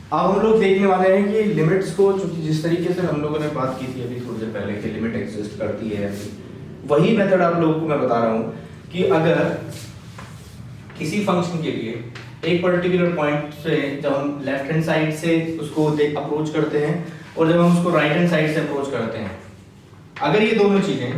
अब हम लोग देखने वाले हैं कि लिमिट्स को, चूंकि जिस तरीके से हम लोगों ने बात की थी अभी थोड़ी देर पहले कि लिमिट एग्जिस्ट करती है, वही मेथड आप लोगों को मैं बता रहा हूँ कि अगर किसी फंक्शन के लिए एक पर्टिकुलर पॉइंट से जब हम लेफ्ट हैंड साइड से उसको अप्रोच करते हैं और जब हम उसको राइट हैंड साइड से अप्रोच करते हैं, अगर ये दोनों चीजें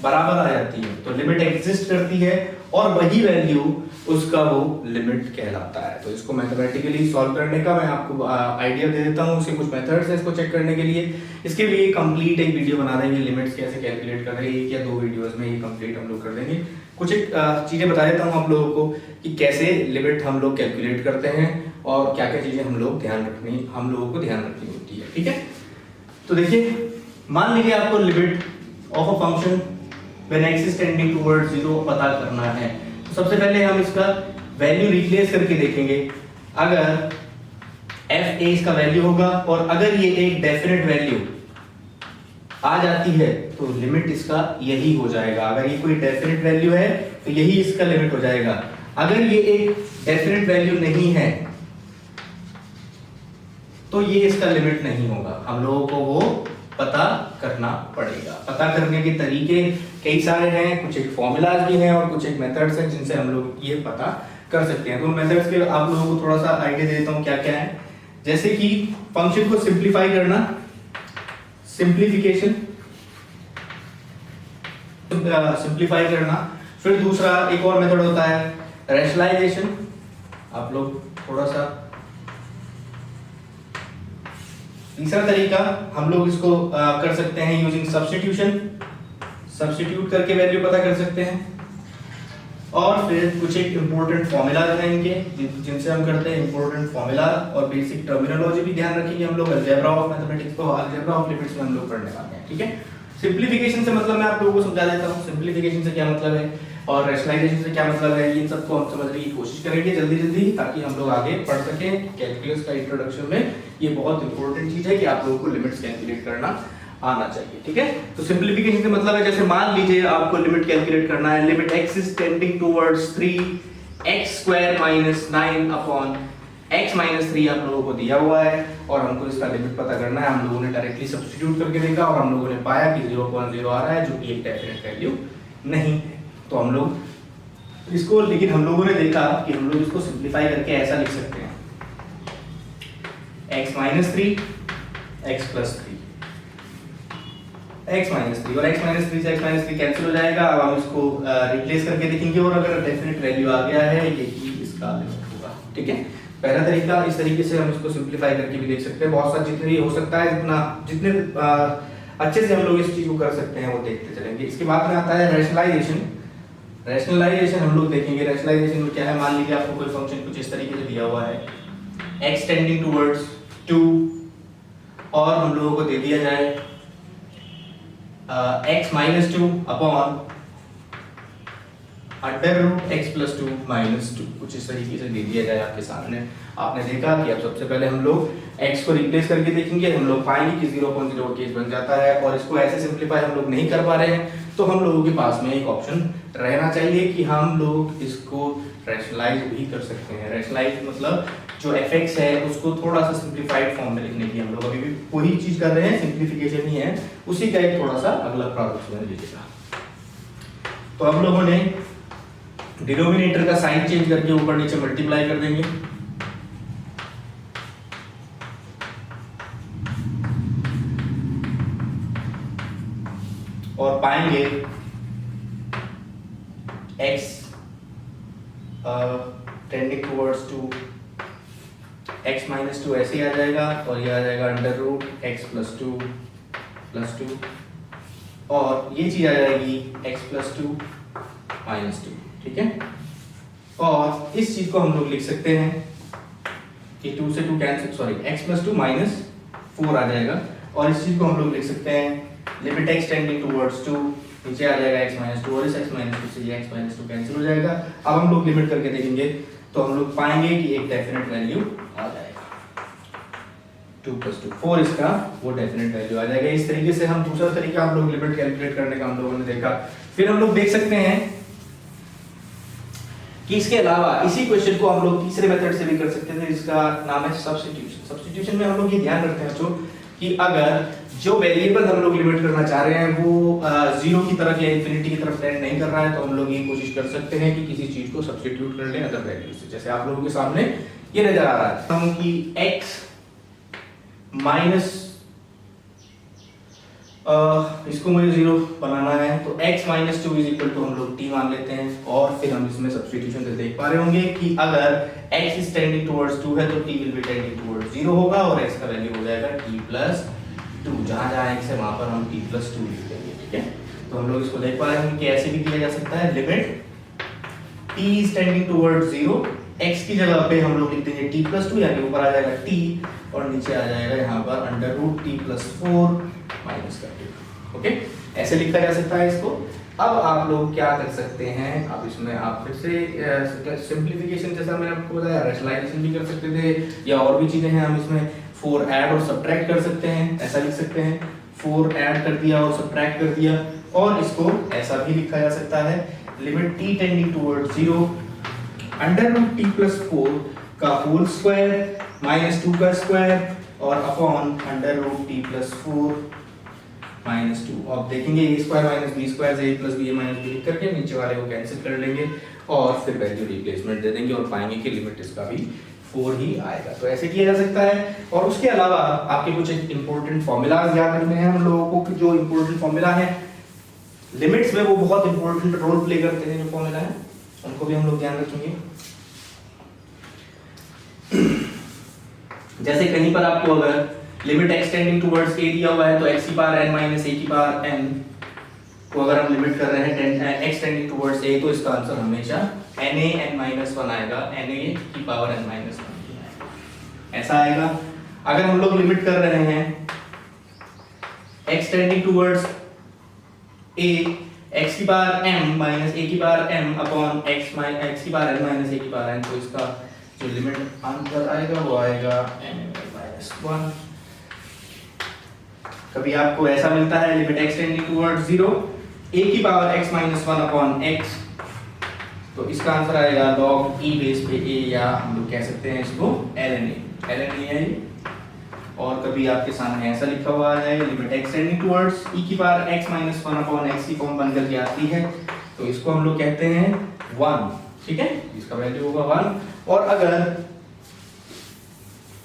बराबर आ जाती है तो लिमिट एग्जिस्ट करती है और वही वैल्यू उसका वो लिमिट कहलाता है। तो इसको मैथमेटिकली सॉल्व करने का मैं आपको आइडिया दे देता हूँ, उसके कुछ मेथड्स हैं इसको चेक करने के लिए। इसके लिए कंप्लीट एक वीडियो बना देंगे, लिमिट्स कैसे कैलकुलेट कर रहे हैं, एक या दो वीडियोस में ये कंप्लीट हम लोग कर देंगे। कुछ एक चीजें बता देता हूँ आप लोगों को कि कैसे लिमिट हम लोग कैलकुलेट करते हैं और क्या क्या चीजें हम लोगों को ध्यान रखनी होती है। ठीक है, तो देखिए, मान लीजिए आपको limit of a function when x is tending towards 0 पता करना है। तो सबसे पहले हम इसका वैल्यू रिप्लेस करके देखेंगे। अगर f a इसका वैल्यू होगा और अगर ये एक डेफिनेट वैल्यू आ जाती है तो लिमिट इसका यही हो जाएगा। अगर ये कोई डेफिनेट वैल्यू है तो यही इसका लिमिट हो जाएगा। अगर ये एक डेफिनेट वैल्यू नहीं है तो ये इसका लिमिट नहीं होगा। हम लोगों को वो पता करना पड़ेगा। पता करने के तरीके कई सारे हैं, कुछ एक फॉर्मूलाज भी हैं और कुछ एक मेथड्स हैं जिनसे हम लोग ये पता कर सकते हैं। तो मेथड्स के आप लोगों को थोड़ा सा आइडिया दे देता हूँ क्या क्या है। जैसे कि फंक्शन को सिंप्लीफाई करना, सिंप्लीफाई करना। फिर दूसरा एक और मेथड होता है रैशनलाइजेशन। आप लोग थोड़ा सा, तीसरा तरीका हम लोग इसको कर सकते हैं यूजिंग सब्स्टिट्यूशन, सब्स्टिट्यूट करके वैल्यू पता कर सकते हैं। और फिर कुछ एक इंपॉर्टेंट फॉर्मूला हैं इनके जिनसे हम करते हैं इंपॉर्टेंट फॉर्मूला और बेसिक टर्मिनोलॉजी भी ध्यान रखेंगे हम लोग। अलजेब्रा ऑफ मैथमेटिक्स को अलजेब्रा ऑफ लिमिट्स में हम लोग पढ़ने वाले हैं। ठीक है, सिंप्लीफिकेशन से मतलब मैं आप लोगों को समझा देता हूँ सिंप्लीफिकेशन से क्या मतलब है और रैशनलाइजेशन से क्या मतलब है। इन सबको हम समझने की कोशिश करेंगे जल्दी जल्दी ताकि हम लोग आगे पढ़ सकें। कैलकुलस का इंट्रोडक्शन में ये बहुत इंपॉर्टेंट चीज है कि आप लोगों को लिमिट्स कैलकुलेट करना आना चाहिए। ठीक है, तो सिंप्लीफिकेशन से मतलब है जैसे मान लीजिए आपको लिमिट कैलकुलेट करना है, limit x is tending towards 3x² - 9 upon x - 3 आप लोगों को दिया हुआ है और हमको इसका लिमिट पता करना है। हम लोगों ने डायरेक्टली सब्स्टिट्यूट करके देखा और हम लोगों ने पाया कि 0.0 आ रहा है जो कि एक डेफिनेट वैल्यू नहीं है। तो हम लोग इसको, लेकिन हम लोगों ने देखा कि हम लोग इसको सिंप्लीफाई करके ऐसा लिख सकते हैं x - 3 x + 3 x - 3 और x - 3 से x - 3 कैंसिल हो जाएगा। अब हम इसको रिप्लेस करके देखेंगे और अगर डेफिनेट वैल्यू आ गया है यही इसका लिमिट होगा। ठीक है, पहला तरीका, इस तरीके से हम इसको सिंप्लीफाई करके भी देख सकते हैं। बहुत सारा जितने हो सकता है जितने अच्छे से हम लोग इस चीज को कर सकते हैं वो देखते चलेंगे। इसके बाद में आता है रैशनलाइजेशन। रैशनलाइजेशन हम लोग देखेंगे। रैशनलाइजेशन में क्या है, मान लीजिए आपको कोई फंक्शन कुछ इस तरीके से दिया हुआ है x टेंडिंग टुवर्ड्स 2 और हम लोगों को दे दिया जाए x - 2 अपॉन √x + 2 - 2 कुछ इस तरीके से दे दिया जाए आपके सामने। आपने देखा कि अब सबसे पहले हम लोग x को रिप्लेस करके देखेंगे। हम लोग पाएंगे कि 0.0 केस बन जाता है और इसको ऐसे सिंप्लीफाई हम लोग नहीं कर पा रहे हैं तो हम लोगों के पास में एक ऑप्शन रहना चाहिए कि हम लोग इसको रैशनलाइज भी कर सकते हैं। रैशनलाइज मतलब जो fx है उसको थोड़ा सा सिंप्लीफाइड फॉर्म में लिखने की हम लोग अभी भी वही चीज कर रहे हैं, सिंप्लीफिकेशन ही है, उसी का एक थोड़ा सा अगला प्रोसेस में लीजिएगा। तो हम लोगों ने डिनोमिनेटर का साइन चेंज करके ऊपर नीचे मल्टीप्लाई कर देंगे। और पाएंगे x टेंडिंग टुवर्ड्स 2 x - 2 ऐसे ही आ जाएगा और ये आ जाएगा √x + 2 + 2 और ये चीज आ जाएगी x + 2 - 2। ठीक है, और इस चीज को हम लोग लिख सकते हैं कि 2 से 2 कैंसिल, सॉरी x + 2 - 4 आ जाएगा और इस चीज को हम लोग लिख सकते हैं लिमिट x टेंडिंग टुवर्ड्स 2, नीचे आ जाएगा x - 2 और इस x - 2 से ये x - 2 कैंसिल हो जाएगा। अब हम लोग लिमिट करके देखेंगे तो हम लोग पाएंगे कि एक डेफिनेट वैल्यू आ जाएगा 2 + 2 4 इसका वो डेफिनेट वैल्यू आ जाएगा। इस तरीके से हम दूसरा तरीका हम लोग लिमिट कैलकुलेट करने का हम लोगों ने देखा। फिर हम लोग देख सकते हैं कि इसके अलावा इसी क्वेश्चन को हम लोग तीसरे मेथड से भी कर सकते थे, इसका नाम है सब्स्टिट्यूशन। सब्स्टिट्यूशन में हम लोग ये ध्यान रखते हैं बच्चों कि अगर जो वेरिएबल हम लोग लिमिट करना चाह रहे हैं वो जीरो की तरफ या इंफिनिटी की तरफ टेंड नहीं कर रहा है, तो हम लोग ये कोशिश कर सकते हैं कि किसी चीज को सब्स्टिट्यूट कर लें अदर वैल्यू से। जैसे आप लोगों के सामने ये नजर आ रहा है कि x माइनस इसको मुझे जीरो बनाना है, तो x minus two is equal to हम लोग t मान लेते हैं, और फिर हम इसमें सब्स्टिट्यूशन से देख पा रहे होंगे कि अगर x इज टेंडिंग टुवर्ड्स 2 है तो t will be tending towards 0 होगा, और x का वैल्यू हो जाएगा t प्लस 2। जहां जहां x है वहां पर हम t प्लस 2 लिख देंगे, ठीक है। तो हम लोग इसको देख पा रहे हैं कि ऐसे भी किया जा सकता है, limit t is tending towards 0, x की जगह पे हम लोग लिख देंगे t प्लस 2, यानी ऊपर आ जाएगा t और नीचे आ जाएगा यहाँ पर under root t plus 4 minus का 2। ओके, ऐसे लिखा जा सकता है इसको। अब आप लोग क्या कर सकते हैं, आप इसमें आप फिर से सिंप्लीफिकेशन जैसा मैंने आपको बताया, रैशनलाइजेशन भी कर सकते थे, या और भी चीजें हैं। हम इसमें 4 ऐड और सब्ट्रैक्ट कर सकते हैं, ऐसा लिख सकते हैं 4 ऐड कर दिया और सब्ट्रैक्ट कर दिया, और इसको ऐसा भी लिखा जा सकता है limit t tending towards 0 under root t plus 4 का होल स्क्वायर माइनस 2 का स्क्वायर और upon under root t plus 4 minus 2। अब देखेंगे a square minus b square से a plus b minus b लिख करके नीचे वाले को कैंसिल कर लेंगे और फिर वैल्यू रिप्लेसमेंट दे देंगे और पाएंगे कि लिमिट इसका भी 4 ही आएगा। तो ऐसे किया जा सकता है। और उसके अलावा आपके कुछ इंपॉर्टेंट फॉर्मूलाज याद रखने हैं हम लोगों को, कि जो इंपॉर्टेंट फॉर्मूला है लिमिट्स में वो बहुत इंपॉर्टेंट रोल प्ले करते हैं, जो फॉर्मूला है उनको भी हम लोग ध्यान रखेंगे। जैसे कहीं पर आपको अगर limit x tending towards a दिया हुआ है तो x की पावर n माइनस a की पावर n को अगर हम लिमिट कर रहे हैं x टेंडिंग टुवर्ड्स a, तो इसका आंसर हमेशा na n माइनस 1 आएगा, na की पावर n माइनस 1 ऐसा आएगा। अगर हम लोग लिमिट कर रहे हैं x tending towards a x की पावर m माइनस a की पावर m अपॉन x की पावर n माइनस a की पावर n, तो इसका जो लिमिट आंसर आएगा वो आएगा n-1। कभी आपको ऐसा मिलता है limit x tending towards 0 a की power x minus 1 upon x, तो इसका आंसर आएगा log e बेस पे a, या हम लोग कह सकते हैं इसको ln a है। और कभी आपके सामने ऐसा लिखा हुआ है limit x tending towards e की power x minus 1 upon x की फॉर्म बनकर के आती है, तो इसको हम लोग कहते हैं 1, ठीक है, इसका वैल्यू होगा 1। और अगर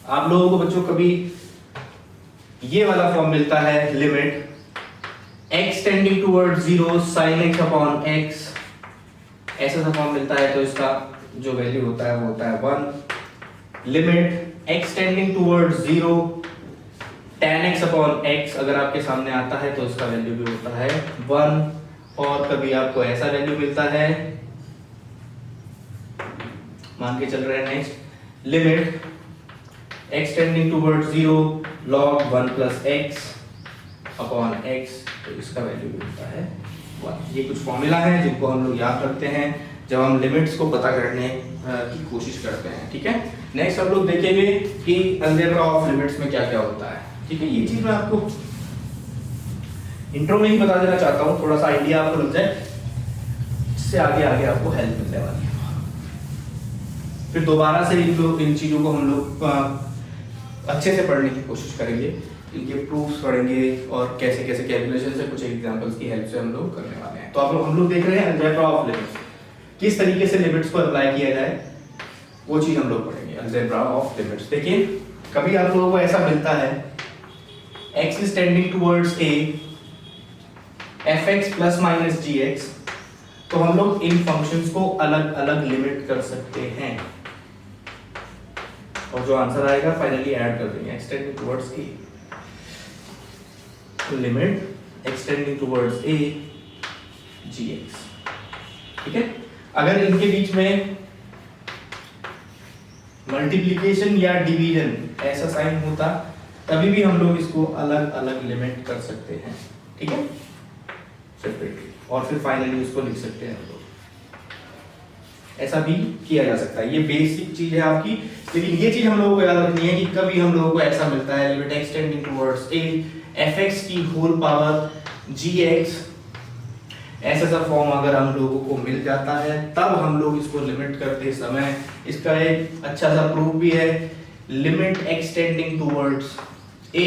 आप लोगों को बच्चों कभी ये वाला फॉर्म मिलता है limit x tending towards 0 sin x upon x, ऐसा सा फॉर्म मिलता है, तो इसका जो वैल्यू होता है वो होता है 1। Limit x tending towards 0 tan x upon x अगर आपके सामने आता है तो इसका वैल्यू भी होता है 1। और कभी आपको ऐसा वैल्यू मिलता है, मान के चल रहे हैं next limit x tending towards 0 log 1 plus x upon x, तो इसका वैल्यू भी होता है 1। ये कुछ फॉर्मूला है जिनको हम लोग याद रखते हैं जब हम लिमिट्स को पता करने की कोशिश करते हैं, ठीक है। नेक्स्ट हम लोग देखेंगे कि अलजेब्रा ऑफ लिमिट्स में क्या क्या होता है, ठीक है। ये चीज मैं आपको इंट्रो में ही बता देना चाहता हूँ, थोड़ा सा आइडिया आपको लग जाए, इससे आगे आगे आपको हेल्प मिलने वाली है। फिर दोबारा से इन चीजों को हम लोग अच्छे से पढ़ने की कोशिश करेंगे, इनके प्रूफ्स पढ़ेंगे और कैसे कैसे कैलकुलेशन से कुछ एग्जांपल्स की हेल्प से हम लोग करने वाले हैं। तो हम लोग देख रहे हैं अलजेब्रा ऑफ लिमिट्स, किस तरीके से लिमिट्स को अप्लाई किया जाए वो चीज हम लोग पढ़ेंगे। अलजेब्रा ऑफ लिमिट्स देखिए, कभी आप लोगों को ऐसा मिलता है x is tending towards a fx plus minus gx, तो हम लोग इन फंक्शंस को अलग अलग लिमिट कर सकते हैं और जो आंसर आएगा फाइनली ऐड कर देंगे x tending towards a, limit x tending towards a gx, ठीक है। अगर इनके बीच में मल्टीप्लिकेशन या डिवीजन ऐसा साइन होता तभी भी हम लोग इसको अलग अलग लिमिट कर सकते हैं, ठीक है, सेपरेटली, और फिर फाइनली उसको लिख सकते हैं हम लोग। ऐसा भी किया जा सकता है, ये बेसिक चीज है आपकी। लेकिन ये चीज हम लोगों को याद रखनी है कि कभी हम लोगों को ऐसा मिलता है limit x tending towards a fx की होल पावर gx ऐसा सा फॉर्म अगर हम लोगों को मिल जाता है तब हम लोग इसको लिमिट करते समय, इसका एक अच्छा सा प्रूफ भी है, limit extending towards a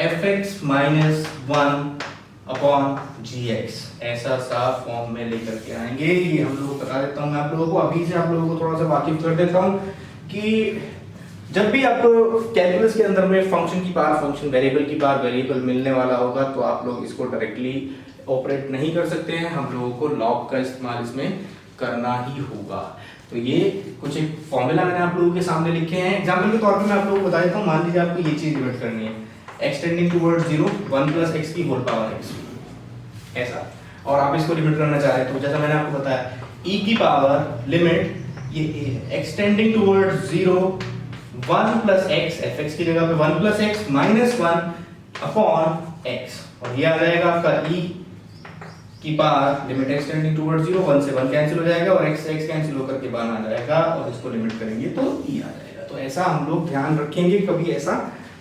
fx minus 1 upon gx, ऐसा सा फॉर्म में लेकर के आएंगे। ये हम लोग बता देता हूँ मैं आप लोगों को, अभी से आप लोगों को थोड़ा सा वाकिफ कर देता हूँ कि जब भी आपको कैलकुलस के अंदर में फंक्शन की पावर फंक्शन वेरिएबल की पावर वेरिएबल मिलने वाला होगा तो आप लोग इसको डायरेक्टली ऑपरेट नहीं कर सकते हैं, हम लोगों को लॉग का इस्तेमाल इसमें करना ही होगा। तो ये कुछ एक फॉर्मूला मैंने आप लोगों के सामने लिखे हैं, एग्जांपल के तौर पे मैं आप लोगों को बता देता हूँ। मान लीजिए आपको ये चीज लिमिट करनी है, एक्सटेंडिंग टुवर्ड्स 0 1 प्लस x की होल पावर x, ऐसा, और आप इसको लिमिट करना चाह रहे हैं तो जैसा मैंने आपको बताया e की पावर लिमिट ये extending towards 0 1 plus x, fx की जगह पे 1 plus x minus 1 upon x, और ये आ जाएगा आपका e की पावर लिमिट एक्सटेंडिंग टुवर्ड्स 0 1 से 1 कैंसिल हो जाएगा और x से x कैंसिल होकर के बाहर आ जाएगा और इसको लिमिट करेंगे तो e आ जाएगा। तो ऐसा हम लोग ध्यान रखेंगे, कभी ऐसा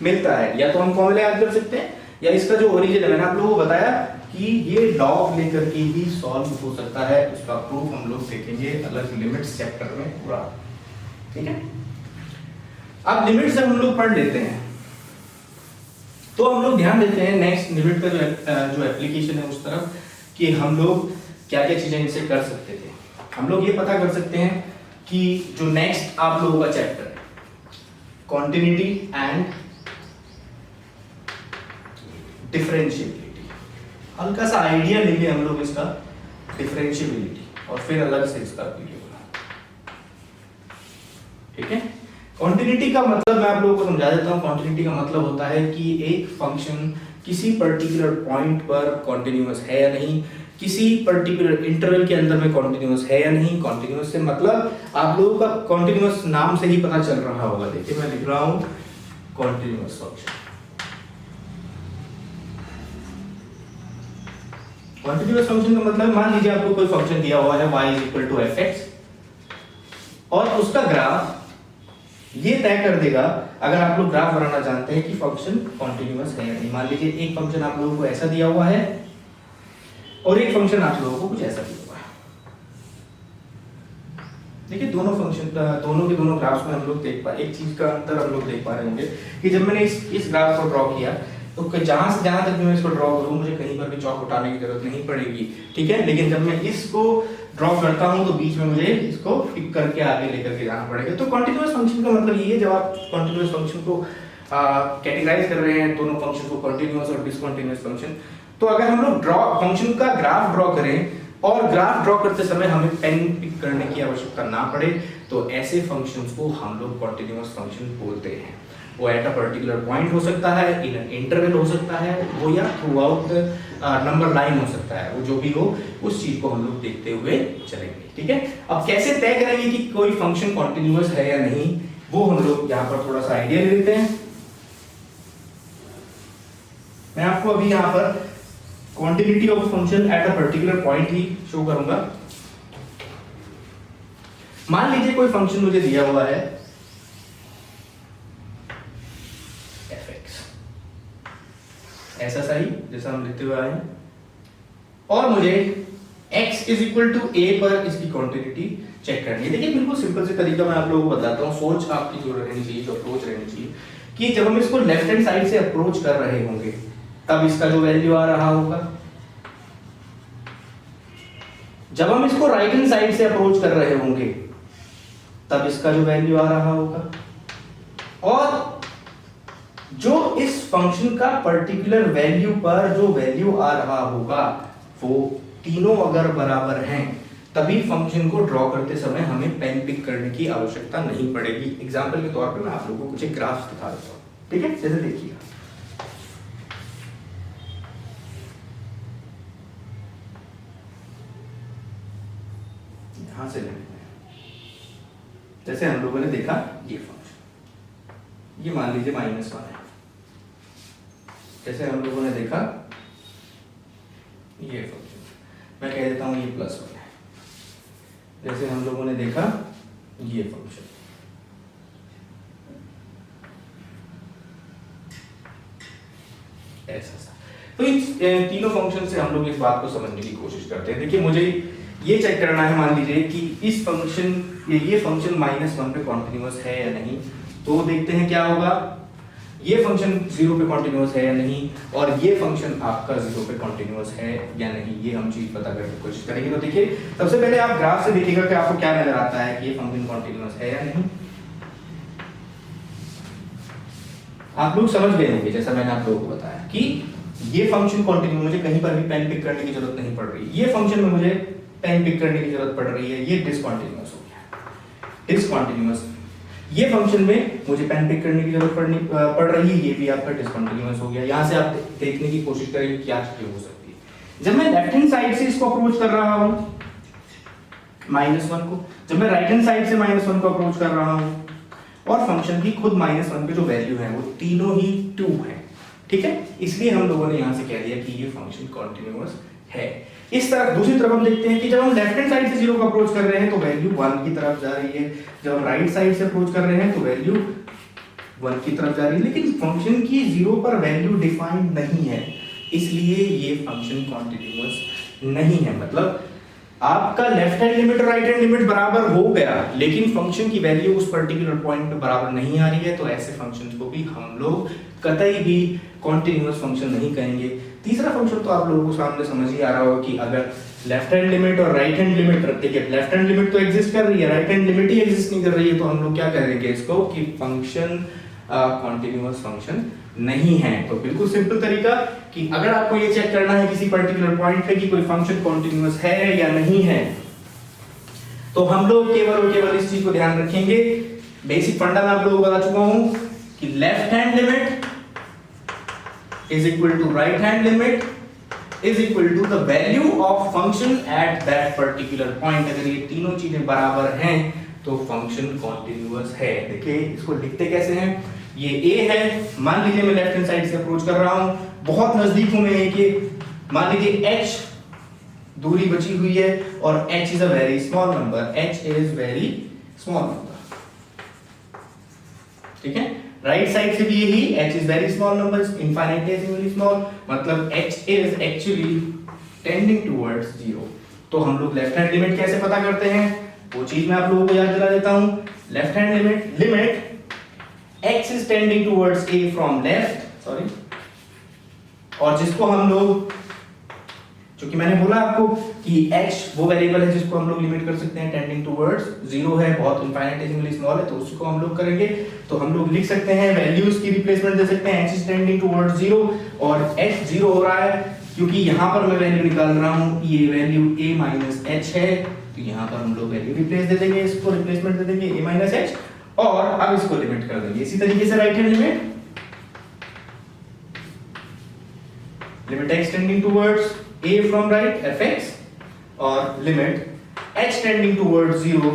मिलता है या तो हम फॉर्मूला याद कर सकते हैं या इसका जो ओरिजिन है मैंने आप लोगों को बताया कि ये लॉग लेकर के ही सॉल्व हो सकता है, उसका प्रूफ हम लोग देखेंगे अलग लिमिट्स चैप्टर में पूरा, ठीक है। अब लिमिट से हम लोग पढ़ लेते हैं तो हम लोग ध्यान देते हैं नेक्स्ट लिमिट का जो एप्लीकेशन है उस तरफ कि हम लोग क्या क्या चीजें इनसे कर सकते थे। हम लोग ये पता कर सकते हैं कि जो नेक्स्ट आप लोगों का चैप्टर है कॉन्टिन्यूटी एंड डिफरेंशिएबिलिटी, हल्का सा आइडिया लेंगे हम लोग इसका डिफरेंशिएबिलिटी और फिर अलग से इसका वीडियो बना, ठीक है। कॉन्टिन्यूटी का मतलब मैं आप लोगों को समझा देता हूं। कॉन्टिन्यूटी का मतलब होता है कि एक फंक्शन किसी पर्टिकुलर पॉइंट पर कॉन्टिन्यूअस है या नहीं, किसी पर्टिकुलर इंटरवल के अंदर में कॉन्टिन्यूअस है या नहीं। कॉन्टिन्यूअस से मतलब आप लोगों का कॉन्टिन्यूअस नाम से ही पता चल रहा होगा। देखिए मैं लिख रहा हूं कॉन्टिन्यूअस फंक्शन। कॉन्टिन्यूअस फंक्शन का मतलब मान लीजिए आपको कोई फंक्शन दिया हुआ है y = fx और उसका ग्राफ ये तय कर देगा, अगर आप लोग ग्राफ बनाना चाहते हैं कि फंक्शन कॉन्टिन्यूअस है या नहीं। मान लीजिए एक फंक्शन आप लोगों को ऐसा दिया हुआ है और एक फंक्शन आप लोगों को कुछ ऐसा दिया हुआ है। देखिए दोनों फंक्शन दोनों के दोनों ग्राफ्स में हम लोग देख पा, एक चीज का अंतर हम लोग देख पा रहे होंगे कि जब मैंने इस ग्राफ को ड्रॉ किया तो जहां से जहां तक मैं इसको ड्रॉ करूं मुझे कहीं पर भी चौक उठाने की जरूरत नहीं पड़ेगी, ठीक है। लेकिन जब मैं इसको ड्रॉ करता हूं तो बीच में मुझे इसको टिक करके आगे लेकर के जाना पड़ेगा। तो कॉन्टिन्यूअस फंक्शन का मतलब ये है, जब आप कॉन्टिन्यूअस फंक्शन को कैटेगराइज कर रहे हैं दोनों फंक्शन को, कॉन्टिन्यूअस और डिसकंटीन्यूअस फंक्शन, तो अगर हम लोग ड्रॉ फंक्शन का ग्राफ ड्रॉ करें और ग्राफ ड्रॉ करते समय हमें पेन पिक करने की आवश्यकता ना पड़े तो ऐसे फंक्शंस को हम लोग कॉन्टिन्यूअस फंक्शन बोलते हैं। वो एट अ पर्टिकुलर पॉइंट हो सकता है, इन एन इंटरवल हो सकता है, वो या थ्रू आउट नंबर लाइन हो सकता है, वो जो भी हो उस चीज को हम लोग देखते हुए चलेंगे, ठीक है। अब कैसे तय करेंगे कि कोई फंक्शन कॉन्टिन्यूअस है या नहीं, वो हम लोग यहाँ पर थोड़ा सा आइडिया ले लेते हैं। मैं आपको अभी यहाँ पर quantity of function at a particular point he show करूंगा। मान लीजिए कोई फंक्शन मुझे दिया हुआ है fx, ऐसा सही जैसा हम लिखते हुए आए हैं, और मुझे x = a पर इसकी क्वांटिटी चेक करनी है। देखिए बिल्कुल सिंपल से तरीका मैं आप लोगों को बताता हूँ। सोच आपकी जो रहनी चाहिए, जो अप्रोच रहनी चाहिए कि जब हम इसको लेफ्ट हैंड साइड से अप्रोच कर रहे होंगे तब इसका जो वैल्यू आ रहा होगा, जब हम इसको राइट हैंड साइड से अप्रोच कर रहे होंगे तब इसका जो वैल्यू आ रहा होगा, और जो इस फंक्शन का पर्टिकुलर वैल्यू पर जो वैल्यू आ रहा होगा वो तीनों अगर बराबर हैं तभी फंक्शन को ड्रॉ करते समय हमें पेन पिक करने की आवश्यकता नहीं पड़ेगी। एग्जांपल के तौर पे मैं आप लोगों को कुछ एक ग्राफ्स दिखा देता हूं, ठीक है। जैसे देखिएगा यहां से लेते हैं, जैसे हम लोगों ने देखा ये फंक्शन, ये मान लीजिए -1 है, जैसे हम लोगों ने देखा ये फंक्शन, मैं कह देता हूं ये +1 है, जैसे हम लोगों ने देखा ये फंक्शन, ऐसा सा। तो इन तीनों फंक्शन से हम लोग इस बात को समझने की कोशिश करते हैं। देखिए मुझे ये चेक करना है, मान लीजिए कि इस फंक्शन ये फंक्शन -1 पे कॉन्टिन्यूअस है या नहीं। तो देखते हैं क्या होगा, ये फंक्शन 0 पे कॉन्टिन्यूअस है या नहीं, और ये फंक्शन आपका 0 पे कॉन्टिन्यूअस है या नहीं, ये हम चीज पता करने की कोशिश करेंगे। तो देखिए सबसे पहले आप ग्राफ से देखिएगा कि आपको क्या नजर आता है कि ये फंक्शन कॉन्टिन्यूअस है या नहीं। आप लोग समझ गए होंगे, जैसा मैंने आप लोगों को बताया कि ये फंक्शन कॉन्टिन्यूअस, मुझे कहीं पर भी पेन पिक करने की जरूरत नहीं पड़ रही। ये फंक्शन में मुझे पेन पिक करने की जरूरत पड़ रही है, ये डिसकंटीन्यूअस हो गया, डिसकंटीन्यूअस। ये फंक्शन में मुझे पेन पिक करने की जरूरत पड़ रही है, ये भी आपका डिसकंटीन्यूअस हो गया। यहां से आप देखने की कोशिश करेंगे क्या चीजें हो सकती है। जब मैं लेफ्ट हैंड साइड से इसको अप्रोच कर रहा हूं -1 को, जब मैं राइट हैंड साइड से -1 को अप्रोच कर रहा हूं, और फंक्शन की खुद -1 पे जो वैल्यू है वो तीनों ही 2 है, ठीक है। इसलिए हम लोगों ने यहां से कह दिया कि ये फंक्शन कॉन्टिन्यूअस है। इस तरफ दूसरी तरफ हम देखते हैं कि जब हम लेफ्ट हैंड साइड से 0 को अप्रोच कर रहे हैं तो वैल्यू 1 की तरफ जा रही है, जब हम राइट साइड से अप्रोच कर रहे हैं तो वैल्यू 1 की तरफ जा रही है, लेकिन फंक्शन की 0 पर वैल्यू डिफाइंड नहीं है, इसलिए ये फंक्शन कॉन्टिन्यूअस नहीं है। मतलब आपका लेफ्ट हैंड लिमिट और राइट हैंड लिमिट बराबर हो गया, लेकिन फंक्शन की वैल्यू उस पर्टिकुलर पॉइंट पे बराबर नहीं आ रही है, तो ऐसे फंक्शन को भी हम लोग कतई भी कॉन्टिन्यूअस फंक्शन नहीं कहेंगे। तीसरा फंक्शन तो आप लोगों को सामने समझ ही आ रहा होगा कि अगर लेफ्ट हैंड लिमिट और राइट हैंड लिमिट रखते हैं, लेफ्ट हैंड लिमिट तो एग्जिस्ट कर रही है, राइट हैंड लिमिट ही एग्जिस्ट नहीं कर रही है, तो हम लोग क्या करेंगे इसको कि फंक्शन कॉन्टिन्यूअस फंक्शन नहीं है। तो बिल्कुल सिंपल तरीका कि अगर आपको ये चेक करना है किसी पर्टिकुलर पॉइंट पे कि कोई फंक्शन कॉन्टिन्यूअस है या नहीं है, तो हम लोग केवल और केवल इस चीज को ध्यान रखेंगे। बेसिक फंडा मैं आप लोगों को बता चुका हूं कि left hand limit is equal to right hand limit is equal to the value of function at that particular point। अगर ये तीनों चीजें बराबर हैं तो फंक्शन कॉन्टिन्यूअस है। देखिए इसको लिखते कैसे हैं, ये a है, मान लीजिए मैं लेफ्ट हैंड साइड से अप्रोच कर रहा हूं, बहुत नजदीक हूं मैं a के, मान लीजिए h दूरी बची हुई है और h is a very small number, h is very small number, ठीक है। राइट साइड से भी यही h is very small number, infinitesimally small, मतलब h is actually tending towards 0। तो हम लोग लेफ्ट हैंड लिमिट कैसे पता करते हैं, वो चीज मैं आप लोगों को याद दिला देता हूं। Left hand limit x is tending towards a from left, sorry, और जिसको हम लोग, क्योंकि मैंने बोला आपको कि h वो वेरिएबल है जिसको हम लोग लिमिट कर सकते हैं टेंडिंग टुवर्ड्स 0 है, बहुत इनफाइनाइटेसिमली स्मॉल है, तो उसको हम लोग करेंगे। तो हम लोग लिख सकते हैं वैल्यूज की रिप्लेसमेंट दे सकते हैं, h इज टेंडिंग टुवर्ड्स 0 और h 0 हो रहा है क्योंकि यहां पर मैं वैल्यू निकाल रहा हूं, ये वैल्यू a h है, तो यहां पर हम लोग वैल्यू रिप्लेस दे देंगे, इसको रिप्लेसमेंट दे देंगे a h, और अब इसको लिमिट कर देंगे। इसी तरीके से right hand limit x tending towards a from right fx और limit h tending towards 0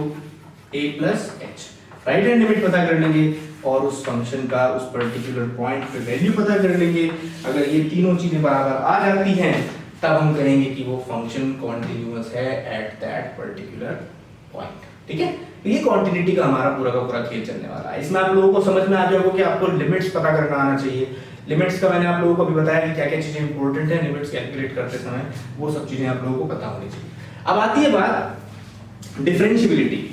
a plus h। Right hand limit पता कर लेंगे और उस फंक्शन का उस पर्टिकुलर पॉइंट पे वैल्यू पता कर लेंगे। अगर ये तीनों चीजें बराबर आ जाती हैं तब हम कहेंगे कि वो फंक्शन कॉन्टिन्यूअस है एट दैट पर्टिकुलर पॉइंट, ठीक है। तो ये कॉन्टिन्यूटी का हमारा पूरा का पूरा खेल चलने वाला है। इसमें आप लोगों को समझ में आ जाएगा कि आपको लिमिट्स पता करना आना चाहिए। लिमिट्स का मैंने आप लोगों को भी बताया कि क्या क्या चीजें इंपॉर्टेंट है लिमिट्स कैलकुलेट करते समय, वो सब चीजें आप लोगों को पता होनी चाहिए। अब आती है बात डिफरेंशिएबिलिटी की।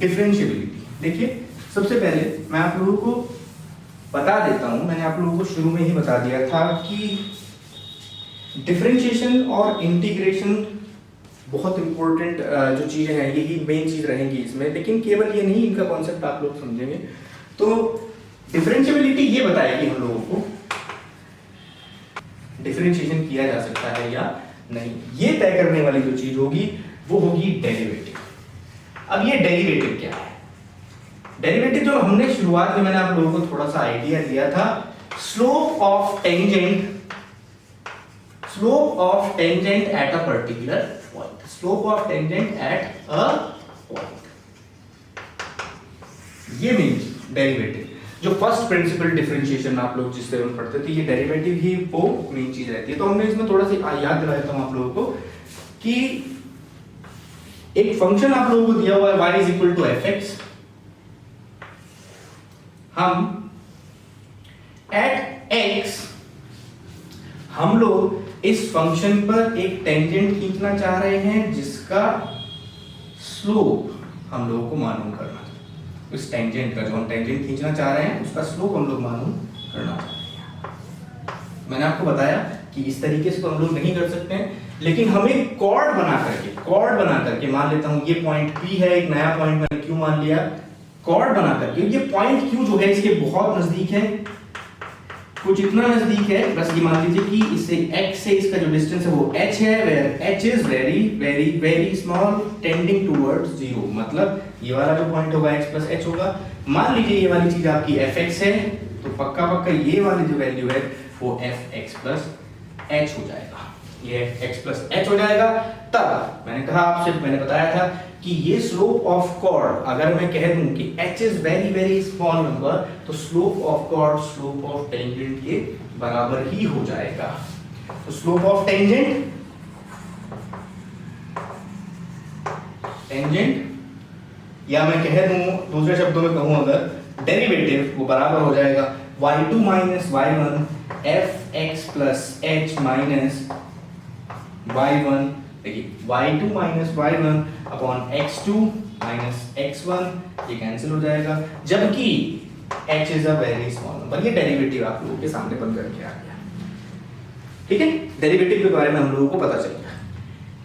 डिफरेंशिएबिलिटी देखिए, सबसे पहले मैं आप लोगों को बता देता हूं, मैंने आप लोगों को शुरू में ही बता दिया था कि डिफरेंशिएशन और इंटीग्रेशन बहुत इंपॉर्टेंट जो चीजें हैं, यही मेन चीज रहेंगी इसमें, लेकिन केवल ये नहीं, इनका कॉन्सेप्ट आप लोग समझेंगे। तो डिफरेंशिएबिलिटी ये बताएगी हम लोगों को डिफरेंशिएशन किया जा सकता है या नहीं, ये तय करने वाली जो चीज होगी वो होगी डेरिवेटिव। अब ये डेरिवेटिव क्या है? डेरिवेटिव जो हमने शुरुआत में मैंने आप लोगों को थोड़ा सा आइडिया दिया था, slope of tangent at a particular point, slope of tangent at a point, ये मींस डेरिवेटिव। जो फर्स्ट प्रिंसिपल डिफरेंशिएशन आप लोग जिस लेवल पढ़ते थे, ये डेरिवेटिव ही वो मेन चीज रहती है। तो हमने इसमें थोड़ा सा याद दिला देता हूं आप लोगों को कि एक फंक्शन आप लोगों को दिया हुआ है y is equal to fx, हम एट एक्स हम लोग इस फंक्शन पर एक टेंजेंट खींचना चाह रहे हैं जिसका स्लोप हम लोगों को मालूम करना है। इस टेंजेंट का जो हम टेंजेंट खींचना चाह रहे हैं उसका स्लोप हम लोग मालूम करना चाहते हैं। मैंने आपको बताया कि इस तरीके से तो हम लोग नहीं कर सकते हैं, लेकिन हमें कॉर्ड बना करके मान लेता हूं ये पॉइंट P है, एक नया पॉइंट मैंने Q मान लिया। कॉर्ड बना करके ये पॉइंट Q जो है इसके बहुत नजदीक है, कुछ इतना नजदीक है, बस ये मान लीजिए कि इससे x से इसका जो डिस्टेंस है वो h है, where h is very very very small tending towards 0। मतलब ये वाला जो पॉइंट होगा x plus h होगा। मान लीजिए ये वाली चीज आपकी fx है, तो पक्का ये वाली जो वैल्यू है वो fx plus h हो जाएगा। ये fx plus h हो जाएगा। तब मैंने बताया था कि ये स्लोप ऑफ कॉर्ड अगर मैं कह दूं कि h is very very small number, तो slope of chord slope of tangent के बराबर ही हो जाएगा। तो स्लोप ऑफ टेंजेंट या मैं कह दूं दूसरे शब्दों में कहूं अगर डेरिवेटिव, वो बराबर हो जाएगा y2 minus y1 fx plus h minus y1। देखिए y2 minus y1 upon x2 minus x1, ये कैंसिल हो जाएगा, जबकि h is a very small number. ये डेरिवेटिव आप लोगों के सामने बन करके आ गया। ठीक है, डेरिवेटिव के बारे में हम लोगों को पता चल गया।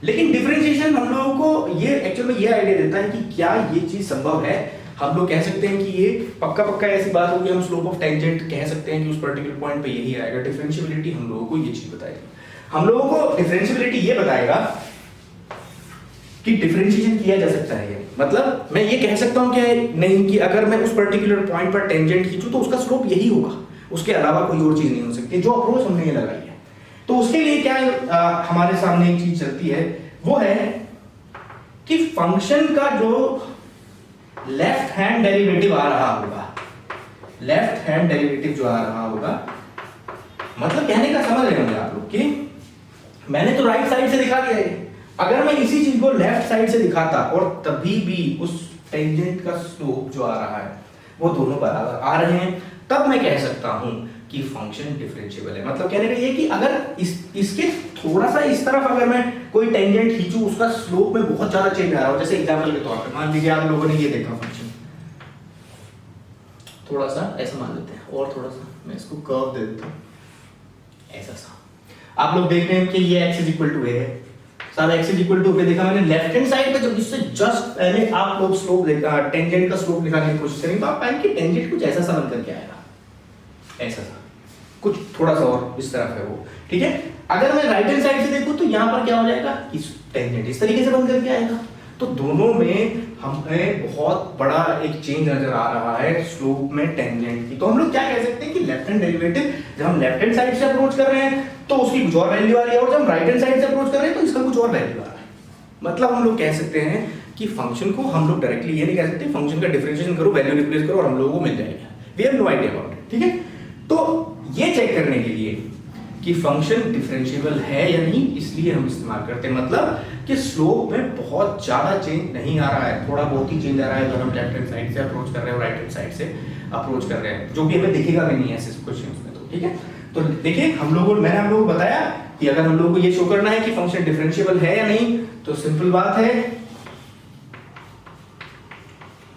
लेकिन डिफरेंशिएशन हम लोगों को ये एक्चुअल में ये आइडिया देता है कि क्या ये चीज संभव है। हम लोग कह सकते हैं कि ये पक्का ऐसी बात होगी, हम स्लोप ऑफ टेंजेंट कह सकते हैं कि उस पर्टिकुलर पॉइंट पे यही आएगा। डिफरेंशिएबिलिटी हम लोगों को ये चीज बताएगी। हम लोगों को डिफरेंशिएबिलिटी ये बताएगा कि डिफरेंशिएशन किया जा सकता है। मतलब मैं ये कह सकता हूं कि नहीं कि अगर मैं उस पर्टिकुलर पॉइंट पर टेंजेंट खींचूं तो उसका स्लोप यही होगा, उसके अलावा कोई और चीज नहीं हो सकती। जो अप्रोच हमने ये लगाई है, तो उसके लिए क्या हमारे सामने एक चीज चलती है, वो है कि फंक्शन का जो लेफ्ट हैंड डेरिवेटिव आ रहा होगा, लेफ्ट हैंड डेरिवेटिव जो आ रहा होगा, मतलब कहने का समझ रहे होंगे आप लोग कि मैंने तो राइट साइड से दिखा दिया है। अगर मैं इसी चीज को लेफ्ट साइड से दिखाता और तभी भी उस टेंजेंट का स्लोप जो आ रहा है वो दोनों बराबर आ रहे हैं, तब मैं कह सकता हूं कि फंक्शन डिफरेंशिएबल है। मतलब कहने का ये कि अगर इसके थोड़ा सा इस तरफ अगर मैं कोई टेंजेंट खींचूं, उसका स्लोप में बहुत ज्यादा चेंज आ रहा हो। जैसे एग्जांपल के तौर पे मान लीजिए आप लोगों ने ये देखा फंक्शन, थोड़ा सा ऐसा मान लेते हैं और थोड़ा सा मैं इसको कर्व दे देता हूं, ऐसा सा। आप लोग देख रहे हैं कि ये x इक्वल टू a है, सारा x इक्वल टू पे देखा मैंने। लेफ्ट हैंड साइड पे जब इससे जस्ट पहले आप लोग स्लोप देखा, टेंजेंट का स्लोप निकालने की कोशिश करेंगे, तो आप पाएंगे कि टेंजेंट कुछ ऐसा सा बन करके आएगा, ऐसा सा, कुछ थोड़ा सा और इस तरफ है वो। ठीक है, अगर मैं राइट हैंड साइड से देखूं तो यहां पर क्या हो जाएगा कि टेंजेंट इस तरीके से बन करके आएगा। तो दोनों में हमें बहुत बड़ा एक चेंज नजर आ रहा है स्लोप में टेंजेंट की। तो हम लोग क्या कह सकते हैं कि लेफ्ट हैंड डेरिवेटिव जब हम लेफ्ट हैंड साइड से अप्रोच कर रहे हैं तो उसकी कुछ और वैल्यू आ रही है, और जब हम राइट हैंड साइड से अप्रोच कर रहे हैं तो इसका कुछ और वैल्यू आ रहा है। मतलब हम लोग कह सकते हैं कि फंक्शन को हम लोग डायरेक्टली ये नहीं कह सकते फंक्शन का डिफरेंशिएशन करो, वैल्यू रिप्लेस करो और हम लोगों को मिल जाएगा। We have no idea about it. ठीक है, तो ये चेक करने के लिए कि फंक्शन डिफरेंशिएबल है या नहीं, इसलिए हम इस्तेमाल करते हैं। मतलब कि स्लोप में बहुत ज्यादा चेंज नहीं आ रहा है, थोड़ा बहुत ही चेंज आ रहा है अगर हम लेफ्ट हैंड साइड से अप्रोच कर रहे हैं और राइट हैंड साइड से अप्रोच कर रहे हैं, जो कि हमें दिखेगा भी नहीं ऐसे क्वेश्चंस में। तो ठीक है, तो देखिए मैंने हम लोगों को बताया कि अगर हम लोगों को ये शो करना है कि फंक्शन डिफरेंशिएबल है या नहीं, तो सिंपल बात है,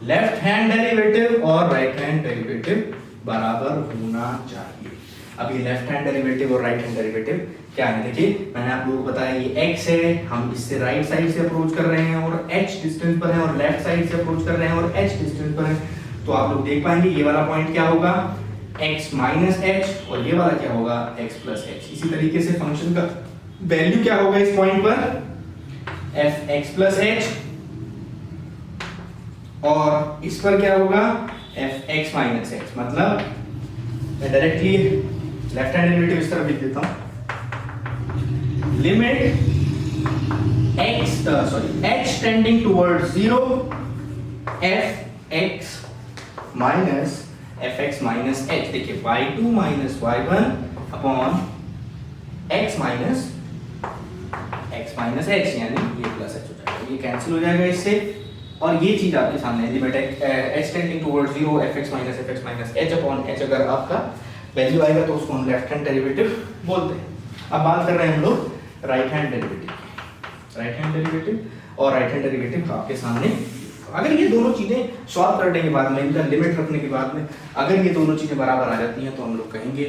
लेफ्ट हैंड डेरिवेटिव और राइट हैंड डेरिवेटिव बराबर होना चाहिए। अब ये लेफ्ट हैंड डेरिवेटिव और राइट हैंड डेरिवेटिव क्या है, देखिए मैंने आप लोगों को बताया ये x है, हम इससे राइट साइड से अप्रोच कर रहे हैं और h डिस्टेंस पर है, और लेफ्ट साइड से अप्रोच कर रहे हैं और h डिस्टेंस पर है। तो आप लोग देख पाएंगे ये वाला पॉइंट क्या होगा, x माइनस h, और ये वाला क्या होगा, x प्लस h। इसी तरीके से फंक्शन का वैल्यू क्या होगा इस पॉइंट पर, fx प्लस h, और इस पर क्या होगा, fx माइनस h। मतलब मैं डायरेक्टली लेफ्ट हैंड डेरिवेटिव इस तरफ लिख देता हूं, limit h tending towards 0 fx minus fx minus h। देखिए y2 minus y1 upon x minus h, यानी ये प्लस h हो जाएगा, ये कैंसिल हो जाएगा इससे, और ये चीज आपके सामने है, limit h tending towards 0 fx minus h upon h अगर आपका वैल्यू आएगा तो उसको हम लेफ्ट हैंड डेरिवेटिव बोलते हैं। अब बात कर रहे हैं हम लोग राइट हैंड डेरिवेटिव, और राइट हैंड डेरिवेटिव आपके सामने। अगर ये दोनों चीजें सॉल्व करने के बाद में, इनका लिमिट रखने के बाद में अगर ये दोनों चीजें बराबर आ जाती हैं तो हम लोग कहेंगे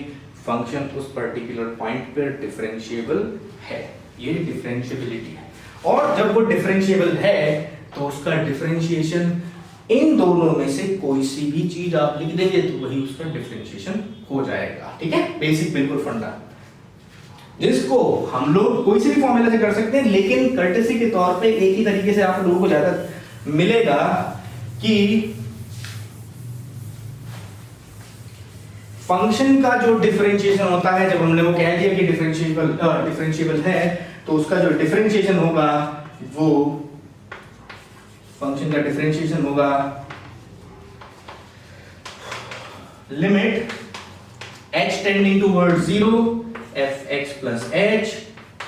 फंक्शन उस पर्टिकुलर पॉइंट पर डिफरेंशिएबल है, ये डिफरेंशिएबिलिटी है। और जब वो डिफरेंशिएबल है तो उसका डिफरेंशिएशन इन दोनों में से कोई सी भी चीज आप लिख देंगे तो वही उसका डिफरेंशिएशन हो जाएगा। ठीक है, बेसिक बिल्कुल फंडा, जिसको हम लोग कोई से भी फॉर्मूला से कर सकते हैं, लेकिन कर्टेसी के तौर पे एक ही तरीके से आप लोगों को ज्यादा मिलेगा कि फंक्शन का जो डिफरेंशिएशन होता है, जब हमने वो कह दिया कि डिफरेंशिएबल है तो उसका जो डिफरेंशिएशन होगा वो फंक्शन का डिफरेंशिएशन होगा limit h tending towards 0 fx plus h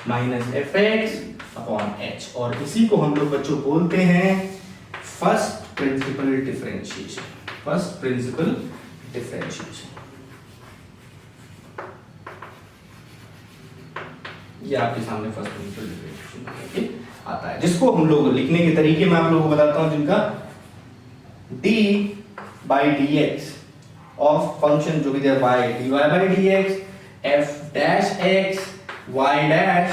minus fx upon h, और इसी को हम लोग बच्चों बोलते हैं first principle differentiation. First principle differentiation ये आपके सामने फर्स्ट प्रिंसिपल डिफरेंशिएशन आता है, जिसको हम लोग लिखने के तरीके में आप लोगों को बताता हूं, जिनका d by D x of function जो भी दिया y dy by D x f dash x y dash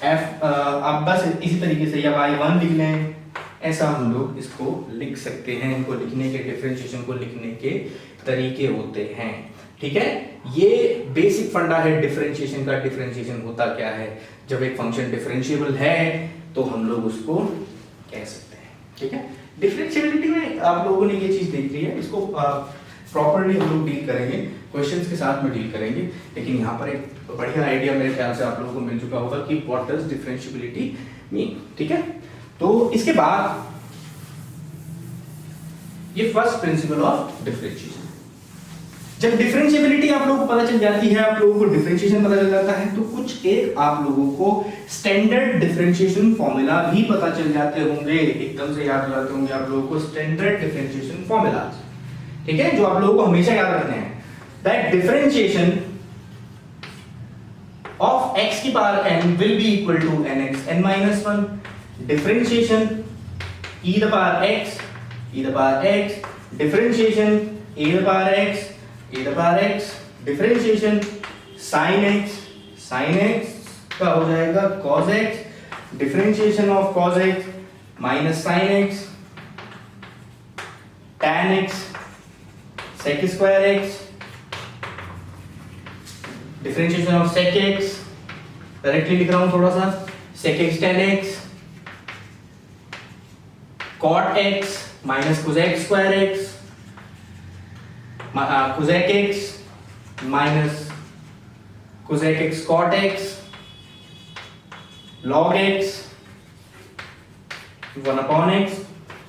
f, आप बस इसी तरीके से या y1 लिख लें, ऐसा हम लोग इसको लिख सकते हैं। इनको लिखने के, डिफरेंशिएशन को लिखने के तरीके होते हैं। ठीक है, ये बेसिक फंडा है डिफरेंशिएशन का। डिफरेंशिएशन होता क्या है, जब एक फंक्शन डिफरेंशिएबल है तो हम लोग उसको कह सकते हैं। ठीक है, डिफरेंशिएबिलिटी में आप लोगों ने ये चीज देख ली है, इसको प्रॉपर्ली हम लोग डील करेंगे, क्वेश्चंस के साथ में डील करेंगे, लेकिन यहाँ पर एक बढ़िया आइडिया मेरे ख्याल से आप लोगों को मिल चुका होगा कि व्हाट डज डिफरेंशिएबिलिटी मीन। ठीक है, तो इसके बाद ये फर्स्ट प्रिंसिपल ऑफ डिफरेंशिएशन। जब डिफरेंशिएबिलिटी आप लोगों को पता चल जाती है, आप लोगों को डिफरेंशिएशन पता चल जाता है, तो कुछ एक आप लोगों को स्टैंडर्ड डिफरेंशिएशन फॉर्मूला भी पता चल जाते होंगे, एकदम से याद हो जाते होंगे आप लोगों को स्टैंडर्ड डिफरेंशिएशन फॉर्मूला। ठीक है, जो आप लोगों को हमेशा याद रखने हैं, दैट डिफरेंशिएशन ऑफ x की power n will be equal to nx n minus 1, differentiation e the power x, differentiation a the power x, differentiation sin x का हो जाएगा cos x, differentiation of cos x minus sin x, tan x sec square x, differentiation of sec x, directly लिख रहा हूं थोड़ा सा, sec x tan x, cot x minus cosec square x, cosec x minus cosec x cot x, log x 1 upon x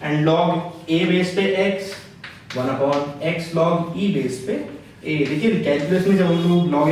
and log a base पे x 1 upon x log e base पे a। देखिए calculus में जब हम लोग log